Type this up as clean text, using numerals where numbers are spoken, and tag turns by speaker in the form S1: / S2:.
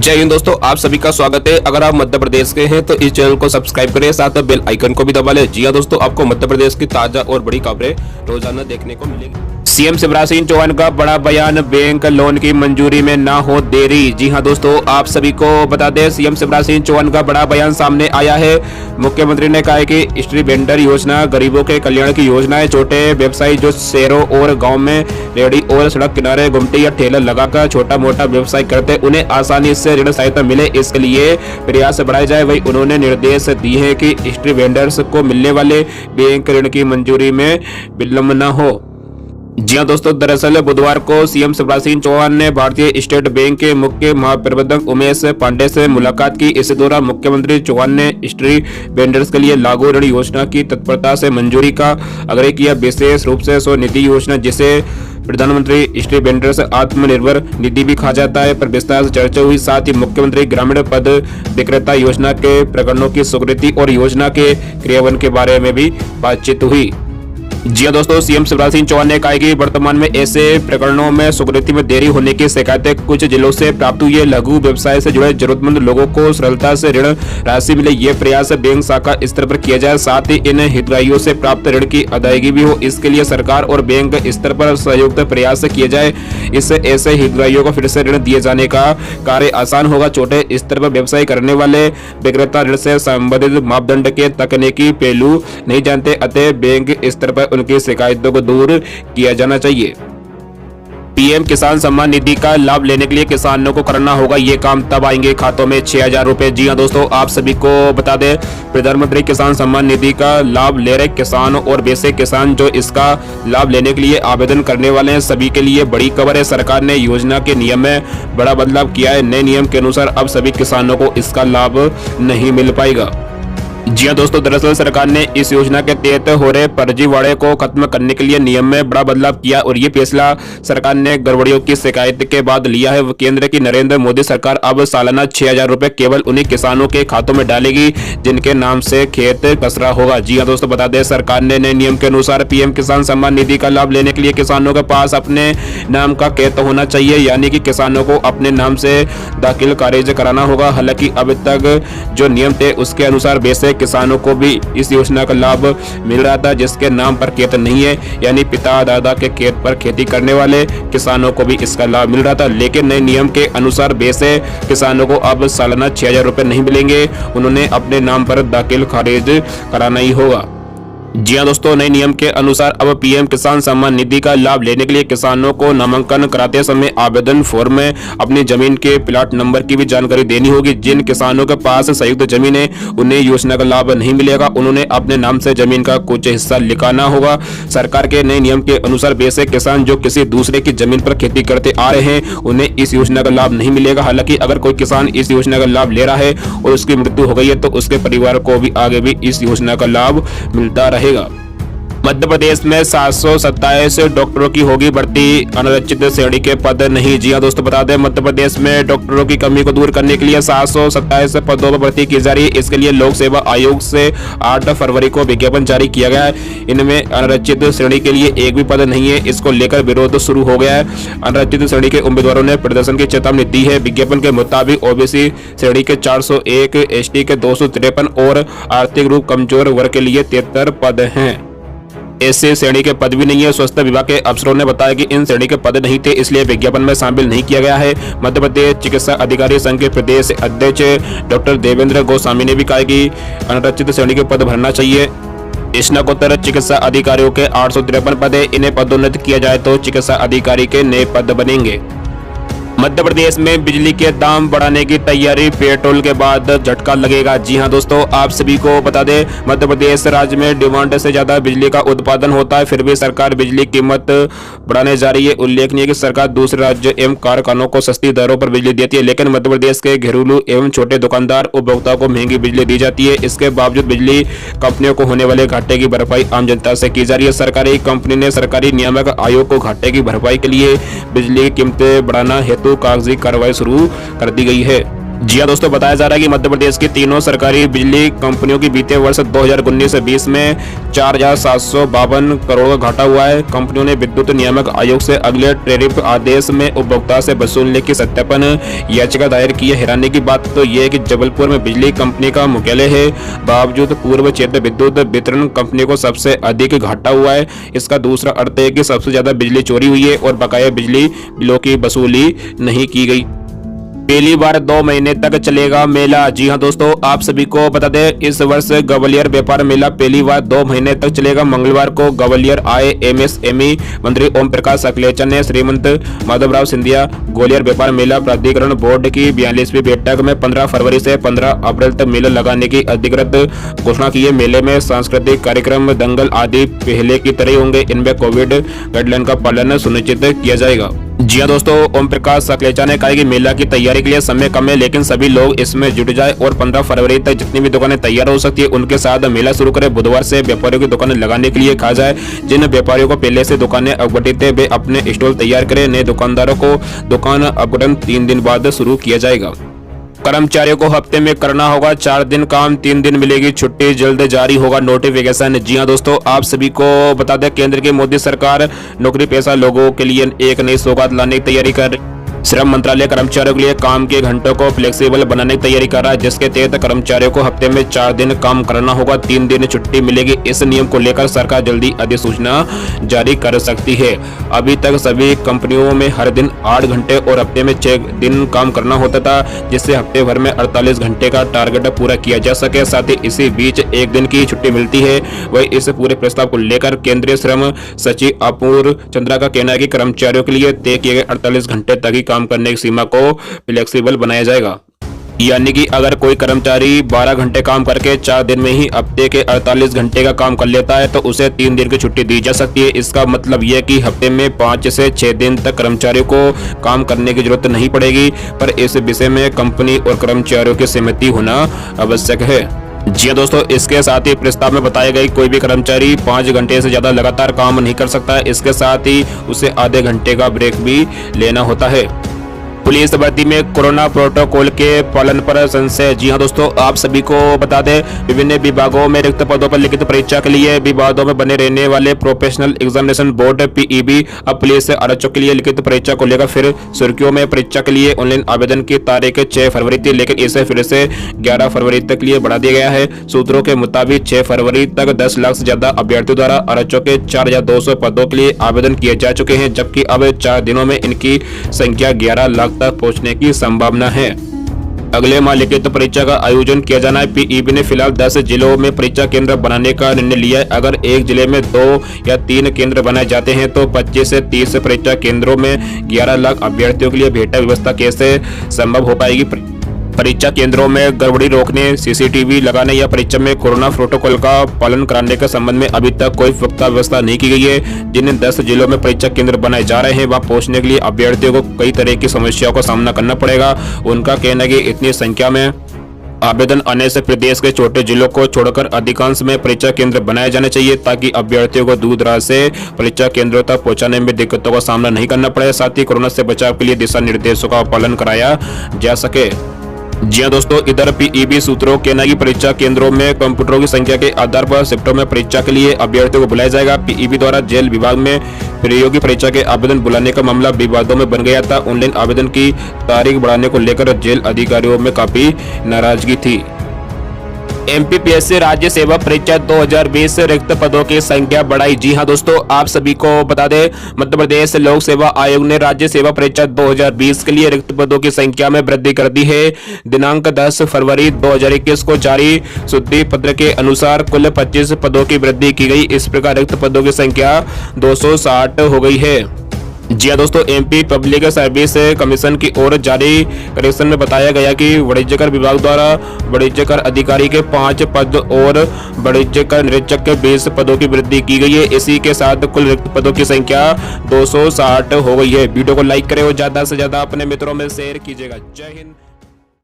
S1: जय हिंद दोस्तों, आप सभी का स्वागत है। अगर आप मध्य प्रदेश के हैं तो इस चैनल को सब्सक्राइब करें, साथ में बेल आइकन को भी दबा लें। जी हां दोस्तों, आपको मध्य प्रदेश की ताजा और बड़ी खबरें रोजाना देखने को मिलेगी। सीएम शिवराज सिंह चौहान का बड़ा बयान, बैंक लोन की मंजूरी में ना हो देरी। जी हां दोस्तों, आप सभी को बता दें, सीएम शिवराज सिंह चौहान का बड़ा बयान सामने आया है। मुख्यमंत्री ने कहा है कि स्ट्रीट वेंडर योजना गरीबों के कल्याण की योजना है। छोटे व्यवसायी जो शहरों और गाँव में रेहड़ी और सड़क किनारे गुमटी या ठेला लगाकर छोटा मोटा व्यवसाय करते, उन्हें आसानी से ऋण सहायता मिले, इसके लिए प्रयास बढ़ाए जाए। वही उन्होंने निर्देश दिए हैं कि स्ट्रीट वेंडर्स को मिलने वाले बैंक ऋण की मंजूरी में विलंब न हो। जी हां दोस्तों, दरअसल बुधवार को सीएम शिवराज सिंह चौहान ने भारतीय स्टेट बैंक के मुख्य महाप्रबंधक उमेश पांडे से मुलाकात की। इस दौरान मुख्यमंत्री चौहान ने स्ट्रीट वेंडर्स के लिए लागू ऋण योजना की तत्परता से मंजूरी का आग्रह किया। विशेष रूप से स्वनिधि योजना, जिसे प्रधानमंत्री स्ट्रीट वेंडर्स आत्मनिर्भर निधि भी कहा जाता है, पर विस्तार से चर्चा हुई। साथ ही मुख्यमंत्री ग्रामीण पद विक्रेता योजना के प्रकरणों की स्वीकृति और योजना के क्रियान्वयन के बारे में भी बातचीत हुई। जी हां दोस्तों, सीएम शिवराज सिंह चौहान ने कहा कि वर्तमान में ऐसे प्रकरणों में स्वीकृति में देरी होने की शिकायतें कुछ जिलों से प्राप्त हुई है। लघु व्यवसाय से जुड़े जरूरतमंद लोगों को सरलता से ऋण राशि मिले, ये प्रयास बैंक शाखा स्तर पर किया जाए। साथ ही इन हितग्राहियों से प्राप्त ऋण की अदायगी भी हो, इसके लिए सरकार और बैंक स्तर पर संयुक्त प्रयास किए जाए। इससे ऐसे हितग्राहियों को फिर से ऋण दिए जाने का कार्य आसान होगा। छोटे स्तर पर व्यवसाय करने वाले विक्रेता ऋण से संबंधित मापदंड के तकनीकी पहलू नहीं जानते, अतः बैंक स्तर पर उनकी शिकायतों को दूर किया जाना चाहिए। पीएम किसान सम्मान निधि का लाभ लेने के लिए किसानों को करना होगा ये काम, तब आएंगे खातों में 6,000 रुपए। जी हां दोस्तों, आप सभी को बता दें, प्रधानमंत्री किसान सम्मान निधि का लाभ ले रहे किसान और वैसे किसान जो इसका लाभ लेने के लिए आवेदन करने वाले हैं, सभी के लिए बड़ी खबर है। सरकार ने योजना के नियम में बड़ा बदलाव किया है। नए नियम के अनुसार अब सभी किसानों को इसका लाभ नहीं मिल पाएगा। जी हां दोस्तों, दरअसल सरकार ने इस योजना के तहत हो रहे फर्जीवाड़े को खत्म करने के लिए नियम में बड़ा बदलाव किया और ये फैसला सरकार ने गड़बड़ियों की शिकायत के बाद लिया है। केंद्र की नरेंद्र मोदी सरकार अब सालाना 6,000 रुपए केवल उन्हीं किसानों के खातों में डालेगी जिनके नाम से खेत कसरा होगा। जी हां दोस्तों, बता दें, सरकार ने नए नियम के अनुसार पीएम किसान सम्मान निधि का लाभ लेने के लिए किसानों के पास अपने नाम का खेत होना चाहिए, यानी कि किसानों को अपने नाम से दाखिल खारिज कराना होगा। हालांकि अब तक जो नियम थे उसके अनुसार वैसे किसानों को भी इस योजना का लाभ मिल रहा था जिसके नाम पर खेत नहीं है, यानी पिता दादा के खेत पर खेती करने वाले किसानों को भी इसका लाभ मिल रहा था। लेकिन नए नियम के अनुसार वैसे किसानों को अब सालाना 6,000 रुपए नहीं मिलेंगे, उन्होंने अपने नाम पर दाखिल खारिज कराना ही होगा। जी हां दोस्तों, नए नियम के अनुसार अब पीएम किसान सम्मान निधि का लाभ लेने के लिए किसानों को नामांकन कराते समय आवेदन फॉर्म में अपनी जमीन के प्लाट नंबर की भी जानकारी देनी होगी। जिन किसानों के पास संयुक्त जमीन है उन्हें योजना का लाभ नहीं मिलेगा, उन्होंने अपने नाम से जमीन का कुछ हिस्सा लिखाना होगा। सरकार के नए नियम के अनुसार वैसे किसान जो किसी दूसरे की जमीन पर खेती करते आ रहे हैं उन्हें इस योजना का लाभ नहीं मिलेगा। हालांकि अगर कोई किसान इस योजना का लाभ ले रहा है और उसकी मृत्यु हो गई है तो उसके परिवार को भी आगे भी इस योजना का लाभ मिलता रहेगा। मध्य प्रदेश में 727 डॉक्टरों की होगी भर्ती, अनारक्षित श्रेणी के पद नहीं। जी हां दोस्तों, बता दें, मध्य प्रदेश में डॉक्टरों की कमी को दूर करने के लिए 727 पदों पर भर्ती की जा रही है। इसके लिए लोक सेवा आयोग से 8 फरवरी को विज्ञापन जारी किया गया है। इनमें अनारक्षित श्रेणी के लिए एक भी पद नहीं है, इसको लेकर विरोध शुरू हो गया है। अनारक्षित श्रेणी के उम्मीदवारों ने प्रदर्शन की चेतावनी दी है। विज्ञापन के मुताबिक ओबीसी श्रेणी के 401, एसटी के 253 और आर्थिक रूप कमजोर वर्ग के लिए 73 पद हैं। ऐसे श्रेणी के पद भी नहीं है। स्वास्थ्य विभाग के अफसरों ने बताया कि इन श्रेणी के पद नहीं थे, इसलिए विज्ञापन में शामिल नहीं किया गया है। मध्य प्रदेश चिकित्सा अधिकारी संघ के प्रदेश अध्यक्ष डॉक्टर देवेंद्र गोस्वामी ने भी कहा कि अनारक्षित श्रेणी के पद भरना चाहिए। स्नातकोत्तर चिकित्सा अधिकारियों के 853 पद है, इन्हें पदोन्नत किया जाए तो चिकित्सा अधिकारी के नए पद बनेंगे। मध्य प्रदेश में बिजली के दाम बढ़ाने की तैयारी, पेट्रोल के बाद झटका लगेगा। जी हां दोस्तों, आप सभी को बता दें, मध्य प्रदेश राज्य में डिमांड से ज्यादा बिजली का उत्पादन होता है, फिर भी सरकार बिजली कीमत बढ़ाने जा रही है। उल्लेखनीय कि सरकार दूसरे राज्य एवं कारखानों को सस्ती दरों पर बिजली देती है, लेकिन मध्य प्रदेश के घरेलू एवं छोटे दुकानदार उपभोक्ताओं को महंगी बिजली दी जाती है। इसके बावजूद बिजली कंपनियों को होने वाले घाटे की भरपाई आम जनता से की जा रही है। सरकारी कंपनी ने सरकारी नियामक आयोग को घाटे की भरपाई के लिए बिजली की कीमतें बढ़ाना हेतु कागजी कार्रवाई शुरू कर दी गई है। जी हाँ दोस्तों, बताया जा रहा है कि मध्य प्रदेश की तीनों सरकारी बिजली कंपनियों की बीते वर्ष 2019-20 में 4,752 करोड़ का घाटा हुआ है। कंपनियों ने विद्युत नियामक आयोग से अगले टैरिफ आदेश में उपभोक्ता से वसूलने की सत्यापन याचिका दायर की है। हैरानी की बात तो यह है कि जबलपुर में बिजली कंपनी का मुख्यालय है, बावजूद पूर्व क्षेत्र विद्युत वितरण कंपनी को सबसे अधिक घाटा हुआ है। इसका दूसरा अर्थ है कि सबसे ज्यादा बिजली चोरी हुई है और बकाया बिजली बिलों की वसूली नहीं की गई। पहली बार 2 महीने तक चलेगा मेला। जी हां दोस्तों, आप सभी को बता दें, इस वर्ष ग्वालियर व्यापार मेला पहली बार 2 महीने तक चलेगा। मंगलवार को ग्वालियर आए एमएसएमई मंत्री ओम प्रकाश अखिलेचा ने श्रीमंत माधवराव सिंधिया ग्वालियर व्यापार मेला प्राधिकरण बोर्ड की 42वीं बैठक में 15 फरवरी से 15 अप्रैल तक मेला लगाने की अधिकृत घोषणा की है। मेले में सांस्कृतिक कार्यक्रम, दंगल आदि पहले की तरह होंगे। इनमें कोविड गाइडलाइन का पालन सुनिश्चित किया जाएगा। जी हाँ दोस्तों, ओम प्रकाश अखिलेचा ने कहा कि मेला की तैयारी के लिए समय कम है, लेकिन सभी लोग इसमें जुट जाए और 15 फरवरी तक जितनी भी दुकानें तैयार हो सकती है उनके साथ मेला शुरू करें। बुधवार से व्यापारियों की दुकानें लगाने के लिए कहा जाए। जिन व्यापारियों को पहले से दुकानें अपघटित है वे अपने स्टॉल तैयार करें। नए दुकानदारों को दुकान अपघटन 3 दिन बाद शुरू किया जाएगा। कर्मचारियों को हफ्ते में करना होगा 4 दिन काम, 3 दिन मिलेगी छुट्टी, जल्द जारी होगा नोटिफिकेशन। जी हां दोस्तों, आप सभी को बता दें, केंद्र की मोदी सरकार नौकरी पेशा लोगों के लिए एक नई सौगात लाने की तैयारी कर रही। श्रम मंत्रालय कर्मचारियों के लिए काम के घंटों को फ्लेक्सिबल बनाने की तैयारी कर रहा है, जिसके तहत कर्मचारियों को हफ्ते में 4 दिन काम करना होगा, 3 दिन छुट्टी मिलेगी। इस नियम को लेकर सरकार जल्दी अधिसूचना जारी कर सकती है। अभी तक सभी कंपनियों में हर दिन 8 घंटे और हफ्ते में 6 दिन काम करना होता था, जिससे हफ्ते भर में 48 घंटे का टारगेट पूरा किया जा सके। साथ ही इसी बीच 1 दिन की छुट्टी मिलती है। वही इस पूरे प्रस्ताव को लेकर केंद्रीय श्रम सचिव अपूर्व चंद्रा का कहना है कि कर्मचारियों के लिए तय किए गए 48 घंटे तक ही काम करने की सीमा को फ्लेक्सिबल बनाया जाएगा। यानी कि अगर कोई कर्मचारी 12 घंटे काम करके 4 दिन में ही हफ्ते के 48 घंटे का काम कर लेता है तो उसे 3 दिन की छुट्टी दी जा सकती है। इसका मतलब यह कि हफ्ते में 5 से 6 दिन तक कर्मचारियों को काम करने की जरूरत नहीं पड़ेगी, पर इस विषय में कंपनी और कर्मचारियों की सहमति होना आवश्यक है। जी हाँ दोस्तों, इसके साथ ही प्रस्ताव में बताया गया कोई भी कर्मचारी 5 घंटे से ज्यादा लगातार काम नहीं कर सकता है। इसके साथ ही उसे आधे घंटे का ब्रेक भी लेना होता है। पुलिस भर्ती में कोरोना प्रोटोकॉल के पालन पर संशय। जी हां दोस्तों, आप सभी को बता दें, विभिन्न विभागों में रिक्त पदों पर लिखित परीक्षा के लिए विवादों में बने रहने वाले प्रोफेशनल एग्जामिनेशन बोर्ड पीईबी अब पुलिस आरक्षकों के लिए लिखित परीक्षा को लेकर फिर सुर्खियों में। परीक्षा के लिए ऑनलाइन आवेदन की तारीख 6 फरवरी थी, लेकिन इसे फिर से 11 फरवरी तक के लिए बढ़ा दिया गया है। सूत्रों के मुताबिक 6 फरवरी तक 10 लाख से ज्यादा अभ्यर्थियों द्वारा आरक्षकों के 4,200 पदों के लिए आवेदन किए जा चुके हैं, जबकि अब 4 दिनों में इनकी संख्या 11 लाख तक पहुंचने की संभावना है। अगले माह लिखित परीक्षा का आयोजन किया जाना है। पीईबी ने फिलहाल 10 जिलों में परीक्षा केंद्र बनाने का निर्णय लिया है। अगर एक जिले में 2 या 3 केंद्र बनाए जाते हैं तो 25 से 30 परीक्षा केंद्रों में 11 लाख अभ्यर्थियों के लिए भेटा व्यवस्था कैसे संभव हो पाएगी। परीक्षा केंद्रों में गड़बड़ी रोकने, सीसीटीवी लगाने या परीक्षा में कोरोना प्रोटोकॉल का पालन कराने के संबंध में अभी तक कोई पुख्ता व्यवस्था नहीं की गई है। जिन 10 जिलों में परीक्षा केंद्र बनाए जा रहे हैं वहां पहुंचने के लिए अभ्यर्थियों को कई तरह की समस्याओं का सामना करना पड़ेगा। उनका कहना है कि इतनी संख्या में आवेदन आने से प्रदेश के छोटे जिलों को छोड़कर अधिकांश में परीक्षा केंद्र बनाए जाने चाहिए, ताकि अभ्यर्थियों को दूर दराज से परीक्षा केंद्रों तक पहुंचाने में दिक्कतों का सामना नहीं करना पड़े। साथ ही कोरोना से बचाव के लिए दिशा निर्देशों का पालन कराया जा सके। जी हाँ दोस्तों, इधर पीईबी सूत्रों के कहना है कि परीक्षा केंद्रों में कंप्यूटरों की संख्या के आधार पर शिफ्टों में परीक्षा के लिए अभ्यर्थियों को बुलाया जाएगा। पीईबी द्वारा जेल विभाग में प्रतियोगी परीक्षा के आवेदन बुलाने का मामला विवादों में बन गया था। ऑनलाइन आवेदन की तारीख बढ़ाने को लेकर जेल अधिकारियों में काफी नाराजगी थी। एमपीपीएससी राज्य सेवा परीक्षा 2020 रिक्त पदों की संख्या बढ़ाई। जी हां दोस्तों, आप सभी को बता दें, मध्य प्रदेश लोक सेवा आयोग ने राज्य सेवा परीक्षा 2020 के लिए रिक्त पदों की संख्या में वृद्धि कर दी है। दिनांक 10 फरवरी 2021 को जारी शुद्धि पत्र के अनुसार कुल 25 पदों की वृद्धि की गई। इस प्रकार रिक्त पदों की संख्या 260 हो गई है। जी हाँ दोस्तों, एमपी पब्लिक सर्विस कमीशन की ओर जारी करेक्शन में बताया गया कि वाणिज्यकर विभाग द्वारा वाणिज्यकर अधिकारी के 5 पद और वाणिज्यकर निरीक्षक के 20 पदों की वृद्धि की गई है। इसी के साथ कुल रिक्त पदों की संख्या 260 हो गई है। वीडियो को लाइक करें और ज्यादा से ज्यादा अपने मित्रों में शेयर कीजिएगा। जय हिंद।